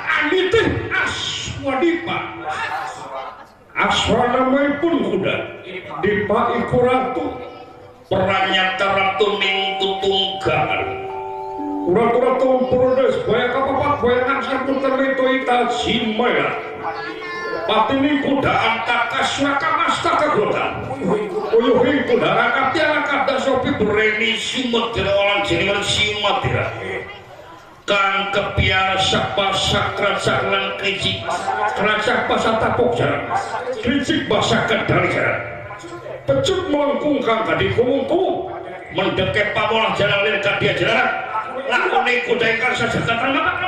anitih Aswadipa. Aswanamaipun kuda Dipa iku ratu. Perannya ratu ning tutunggangan. Ratu-ratu Purdes banyak apa-apa banyak aksar puter itu ita simaya. Patini kuda antakas wakamasta kegoda. Uyuhi kuda rakat rakat dan sopi bereni sumatera orang jenis sumatera. Kang kepiar sapa sakrat saklan kricik keracak pasata pokjar kricik basa kedalikan pecut melengkung kang kadi kumungku mendekep pamolah jalan lir kadia jalan lakoni kuda ingkang sajagatan mama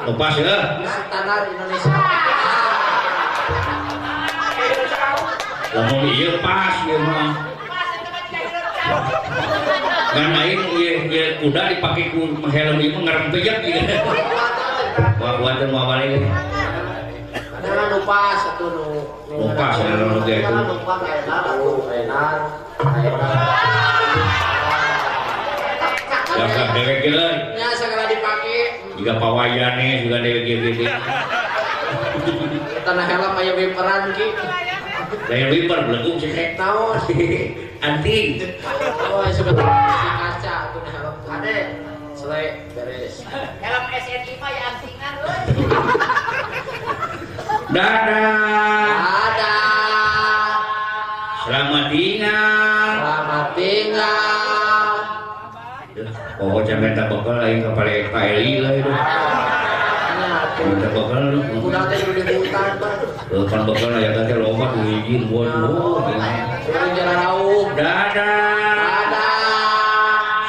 Lepas ya. Standar Indonesia. Lamun iya pas ya mah. Ngan aing ieu kuda dipake ku helm ieu ngarempeyek ieu. Wah kuateun moal balik. Ada lupa satu Lupa saya lu ge itu. lupa enak. Ya dewek ge euy. Ya segala dipake. Jika pawayane juga dewek ge gede. Tanah helm aya wiperan ki. Daya wiper belegung sih teh. Naon? Anting. Oh, sudah di kaca tuh helm. Ade. Selek beres. Helm SNI mah ya antingan euy. Dadah. Dadah. Selamat tinggal. Selamat tinggal. Oh, jangan tak bakal lain kepala Eli lah itu. Tak bakal lu. Udah teh udah di hutan, Bang. Kan bakal ya tadi lompat izin buat lu. Sudah jalan rauh. Dadah. Dadah.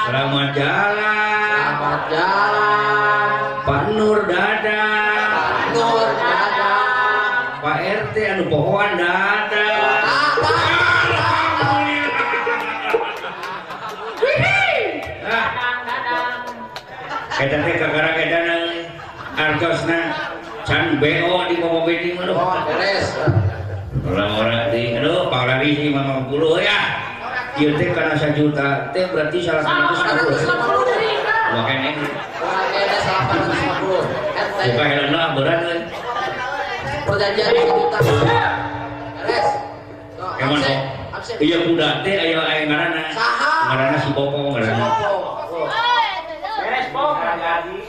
Selamat jalan. Selamat jalan. Pak Nur dadah. Nur dadah. Pak RT anu pohon dadah. Kita teh kagara kedana artosna can BO di momo bedding mah. Oh, beres. Orang-orang di aduh paglari sih mamang puluh ya. Ieu teh kana 1 juta teh berarti 150. Makanya Makanya 850. buka helmna berat euy. Perjanjian 1 juta. Beres. Emang kok Absen. iya kuda teh aya ngaranna. Saha? Ngaranna si Popo ngaranna. Beres pom jadi.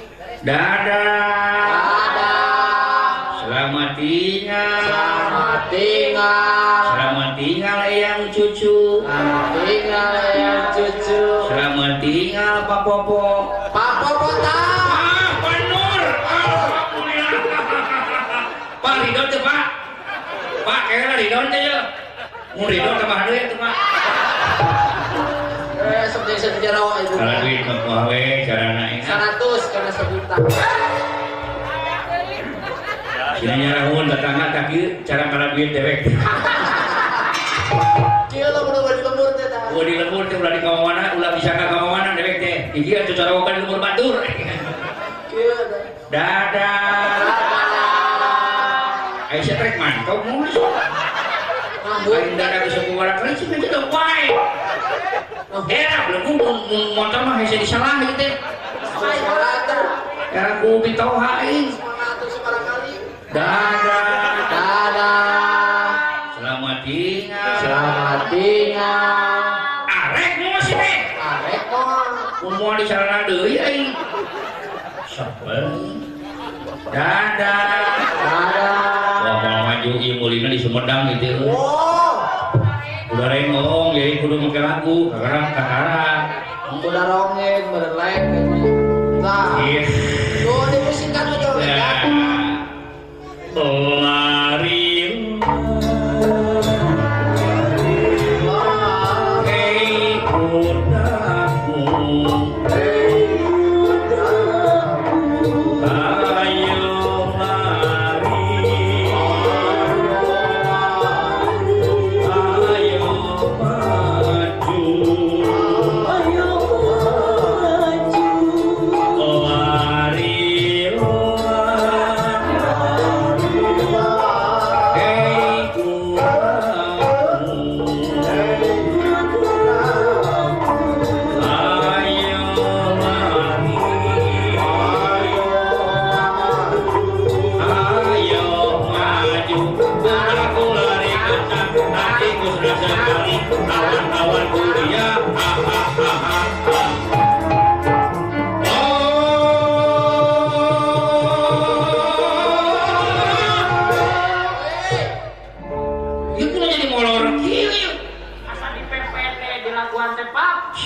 Dadah. Dadah. Selamat tinggal. Selamat tinggal. Selamat tinggal eyang cucu. Selamat tinggal ya cucu. Selamat tinggal Pak Popo. Pak Popota. Pak Nur. Alhamdulillah. Pak Ridho tuh Pak. Pak kayaknya Ridho tuh ya. Mau Ridho tambah duit tuh Pak. Seperti sejarah ibu. Kalau duit mah we cara naik. 100 karena 1 juta. Sini nyarahun tetangga tak kieu cara kana duit dewek. Kieu lo udah di lembur teh tah. Oh di lembur teh ulah di kawawana, ulah bisa ka kawawana dewek teh. Iki atuh cara wakan di lembur batur. Kieu teh. Dadah. Aisyah trek mantau mus. Lain dadah ke sebuah orang lain sih aja wae. Belum motor mah hese disalah gitu teh. Karena ku bitoha aing. Dadah. Dadah. Selamat tinggal. Selamat tinggal. Arek nu masih teh. Arek mah. Moal di sarana deui aing. Sabar. Dadah. Dadah. Wah, mau maju ieu mulina di Sumedang gitu. Oh. Udah rengong, jadi kudu make lagu, kakara. Udah rongeng, berlek. Nah. Iya. Tuh dimusikkan aja. Lari. Hei kudaku.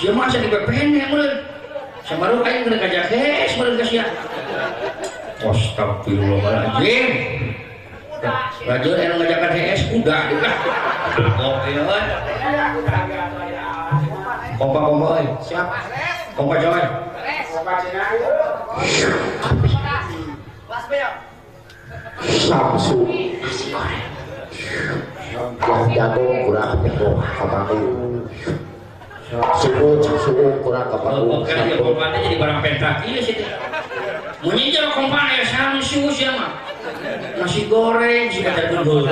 Dia masa di PPN ya meureun. Sabaru aing kena kajahes meureun geus ya. Astagfirullahaladzim. Rajul anu ngajakan HS kuda juga. Kok ieu. Kompa euy. Siap. Kompa coy. Kompa cenah. Kelas beo. Samsu. Yang jago kurang jago apa itu. suhu kurang kapal. Oke, ya kompannya jadi barang pentakil sih. Menyinjau kompannya sama suhu siapa? Nasi goreng sih ada dulu.